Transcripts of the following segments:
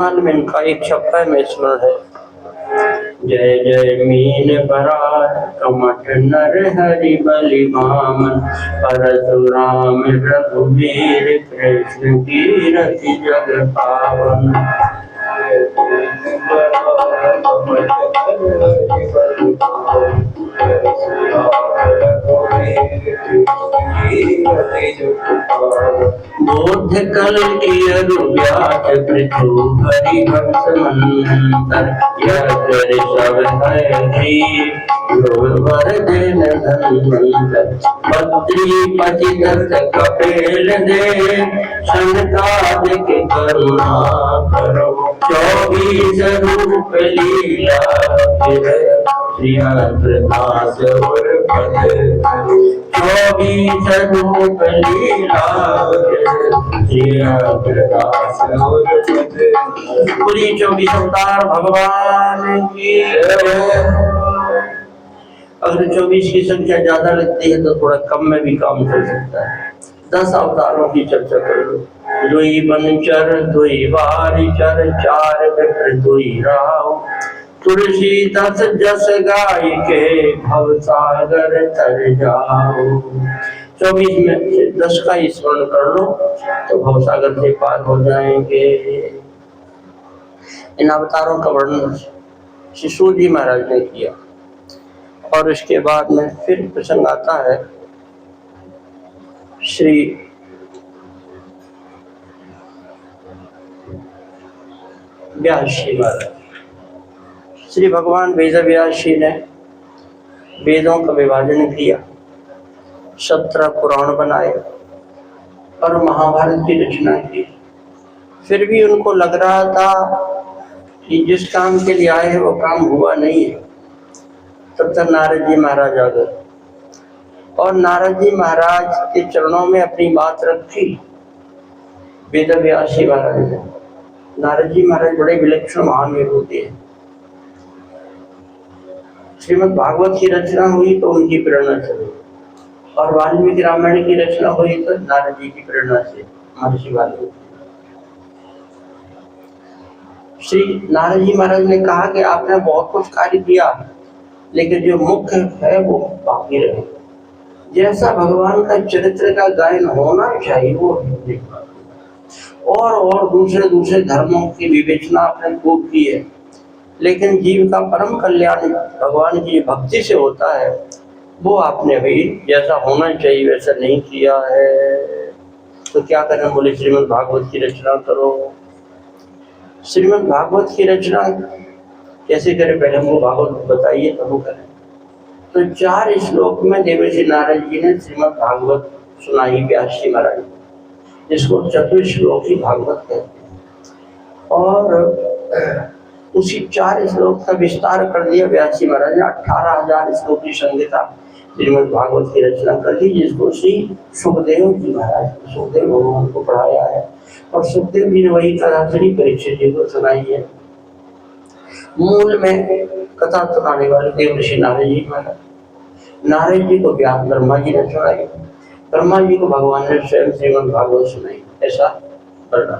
में इनका एक छप्पा में स्मरण है। जय जय मीन बरार कमठ नर हरि बलि मामन परशुराम रघुवीर कृष्ण कीरति जग पावन। बोध कल कियरु व्यास पृथु हरिवंश मंतर यह कर सब है जी वर देन धन्वंतर बद्री पति दत्त कपेल दे संतादिक करुणा करो 24 रूप लीला प्रकाश और पद 24 रूप लीला प्रकाश और पद। पूरी 24 अवतार भगवान की। अगर 24 की संख्या ज्यादा लगती है तो थोड़ा कम में भी काम कर सकता है। 10 अवतारों की चर्चा कर लो। दुई बनचर दुई बारी चर चार विप्र दुई राव तुलसी 10 जस गाय के भव सागर तर जाओ। 24 में से 10 का स्मरण कर लो तो भव सागर से पार हो जाएंगे। इन अवतारों का वर्णन शिशु जी महाराज ने किया और उसके बाद में फिर प्रसंग आता है श्री व्यास जी महाराज। श्री भगवान वेद व्यास जी ने वेदों का विभाजन किया, 17 पुराण बनाए और महाभारत की रचना की। फिर भी उनको लग रहा था कि जिस काम के लिए आए हैं वो काम हुआ नहीं है। तब तक नारद जी महाराज आ गए और नारद जी महाराज के चरणों में अपनी बात रखी वेद व्यास जी महाराज ने। नारद जी महाराज बड़े विलक्षण महान विभूति हैं। श्रीमद् भागवत की रचना हुई तो उनकी प्रेरणा से हुई और वाल्मीकि रामायण की रचना हुई तो नारद जी की प्रेरणा से महर्षि वाल्मीकि। श्री नारद जी महाराज ने कहा कि आपने बहुत कुछ कार्य किया लेकिन जो मुख्य है वो बाकी रहे। जैसा भगवान का चरित्र का गायन होना चाहिए वो और दूसरे धर्मों की विवेचना आपने खूब की है, लेकिन जीव का परम कल्याण भगवान की भक्ति से होता है वो आपने भी जैसा होना चाहिए वैसा नहीं किया है। तो क्या करें? बोले श्रीमद् भागवत की रचना करो। श्रीमद् भागवत की रचना कैसे करें? पहले हमको भागवत बताइए तब करें। तो 4 श्लोक में देवर्षि नारद जी ने श्रीमद् भागवत सुनाई व्यास जी महाराज, जिसको चतुश्लोकी भागवत कहते हैं। और उसी 4 श्लोक का विस्तार कर दिया व्यास जी महाराज ने। 18,000 श्लोक की संहिता श्रीमद् भागवत की रचना कर दी, जिसको श्री सुखदेव जी महाराज सुखदेव भगवान को पढ़ाया है और सुखदेव जी ने वही कथा श्री परीक्षित जी को सुनाई है। मूल में कथा सुनाने वाले देवर्षि नारद जी महाराज। नारद जी को व्यास ब्रह्मा जी ने सुनाई, ब्रह्मा जी को भगवान ने स्वयं श्रीमद् भागवत सुनाई। ऐसा करना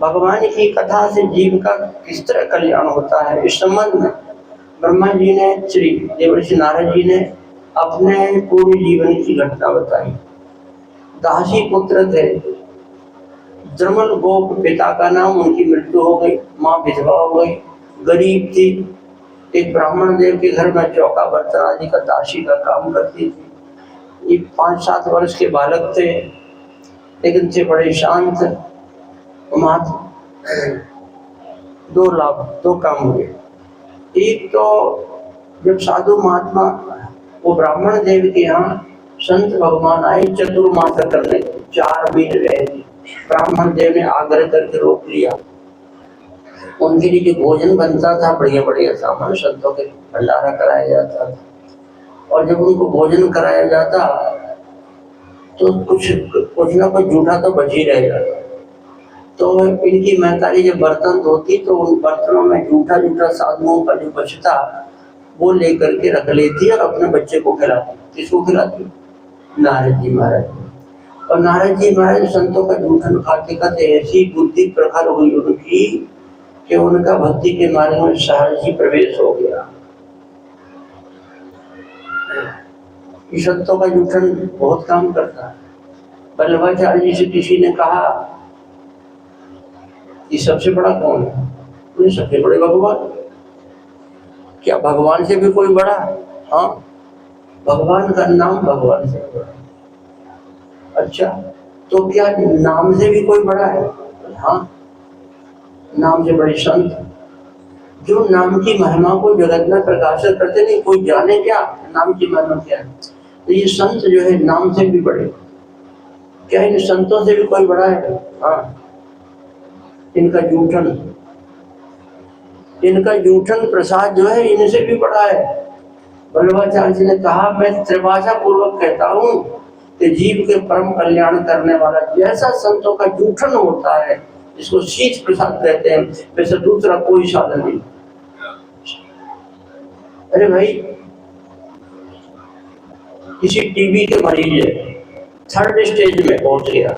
भगवान की कथा से जीव का किस तरह कल्याण होता है, इस संबंध में ब्रह्मा जी ने श्री देवर्षि नारद जी ने अपने पूरे जीवन की घटना बताई। दासी पुत्र थे, द्रमल गोप पिता का नाम, उनकी मृत्यु हो गई, माँ विधवा हो गई, गरीब थी। एक ब्राह्मण देव के घर में चौका बर्तन आदि का दासी का काम करती थी। ये 5-7 वर्ष के बालक थे लेकिन थे बड़े शांत। दो काम हुए। एक तो जब साधु महात्मा वो ब्राह्मण देव के यहाँ संत भगवान आए चतुर्मास करने, 4 महीने रहे। ब्राह्मण देव ने आग्रह करके रोक लिया। उनके लिए जो भोजन बनता था बढ़िया बढ़िया सामान संतों के भंडारा कराया जाता था, और जब उनको भोजन कराया जाता तो कुछ ना कुछ जूठा तो बच ही रह जाता। तो इनकी महतारी जब बर्तन धोती तो उन बर्तनों में जूठा साधुओं का जो बचता वो लेकर के रख लेती और अपने बच्चे को खिलाती। किसको खिलाती? नारद जी महाराज। और नारद जी महाराज संतों का जूठन खाते खाते ऐसी बुद्धि प्रखर हुई उनकी कि उनका भक्ति के मार्ग में सहज ही प्रवेश हो गया। इस संतों का जूठन बहुत काम करता है। वल्लभाचार्य जी से किसी ने कहा कि सबसे बड़ा कौन है? बोले सबसे बड़े भगवान। क्या भगवान से भी कोई बड़ा? हाँ, भगवान का नाम भगवान से बड़ा। अच्छा, तो क्या नाम से भी कोई बड़ा है? हाँ, नाम से बड़े संत जो नाम की महिमा को जगत में प्रकाशित करते नहीं। कोई जाने क्या नाम की महिमा क्या है? तो ये संत जो है नाम से भी बड़े। क्या इन संतों से भी कोई बड़ा है? हाँ, इनका जूठन प्रसाद जो है इनसे भी बड़ा है। वल्लभाचार्य जी ने कहा, मैं त्रिभाषा पूर्वक कहता हूँ कि जीव के परम कल्याण करने वाला जैसा संतों का जूठन होता है, जिसको शीत प्रसाद कहते हैं, वैसे दूसरा कोई साधन नहीं। अरे भाई, किसी टीबी के मरीज है, 3rd स्टेज में पहुंच गया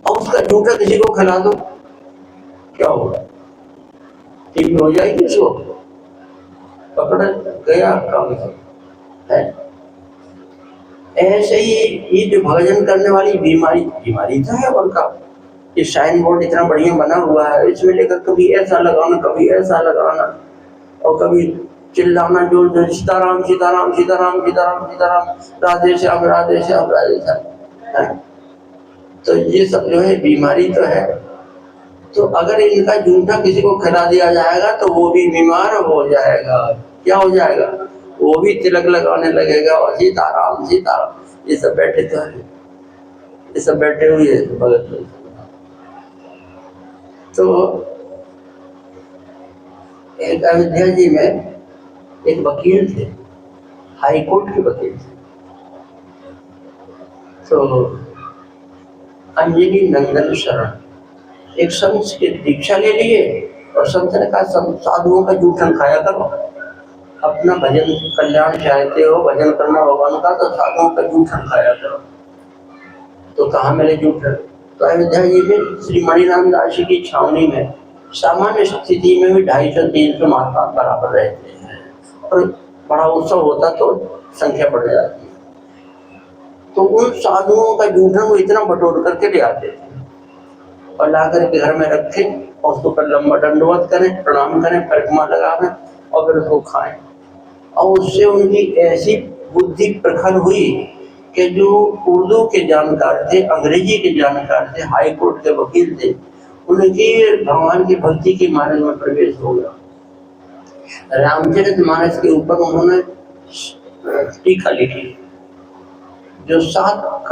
और उसका जूठा किसी को खिला दो, क्या होगा? टीबी हो जाएगी उसको, पकड़ गया काम है। ऐसे ही ये जो भजन करने वाली बीमारी तो है उनका। ये साइन बोर्ड इतना बढ़िया बना हुआ है, इसमें लेकर कभी ऐसा लगाना कभी ऐसा लगाना और कभी चिल्लाना जोर जोर, सीताराम सीताराम सीताराम सीताराम सीताराम, राधे श्याम राधे श्याम राधे श्याम। तो ये सब जो है बीमारी तो है। तो अगर इनका जूठा किसी को खिला दिया जाएगा तो वो भी बीमार हो जाएगा। क्या हो जाएगा? वो भी तिलक लगाने लगेगा और सीताराम सीताराम। ये सब बैठे तो है, ये सब बैठे हुए भगत लोग। तो एक अयोध्या जी में एक वकील थे, हाई कोर्ट के वकील थे। तो अंजलि नंदन शरण एक संत की दीक्षा ले लिए और संत ने कहा, साधुओं का जूठन खाया करो, अपना भजन कल्याण चाहते हो, भजन करना भगवान का, तो साधुओं का जूठन खाया करो। तो कहाँ मिले जूठन? तो अयोध्या जी में श्री मणिराम दास जी की छावनी में सामान्य स्थिति में भी 250-300 महात्मा बराबर रहते हैं और बड़ा उत्सव होता तो संख्या बढ़ जाती है। तो उन साधुओं का जूठन वो इतना बटोर करके ले आते थे और ला करके घर में रखे और उसको पर लंबा दंडवत करें, प्रणाम करें, परिक्रमा लगावें और फिर उसको खाएं। और उससे उनकी ऐसी बुद्धि प्रखर हुई कि जो उर्दू के जानकार थे, अंग्रेजी के जानकार थे, हाई कोर्ट के वकील थे, उनकी भगवान की भक्ति के मार्ग में प्रवेश हो गया। रामचरितमानस के ऊपर उन्होंने टीका लिखी जो 7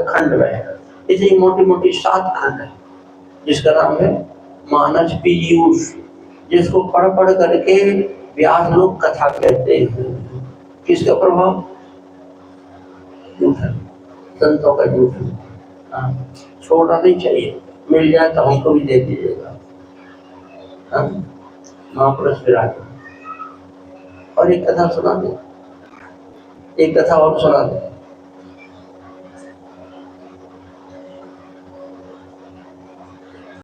खंड में है। इसे मोटी मोटी 7 खंड है, जिसका नाम है मानस पीयूष, जिसको पढ़ पढ़ करके व्यास लोग कथा कहते हैं। किसका प्रभाव? जूठन, संतों का जूठन। छोड़ना नहीं चाहिए, मिल जाए तो हमको भी दे दीजिएगा। महापुरुष विराज। और एक कथा सुना दे, एक कथा और सुना दे।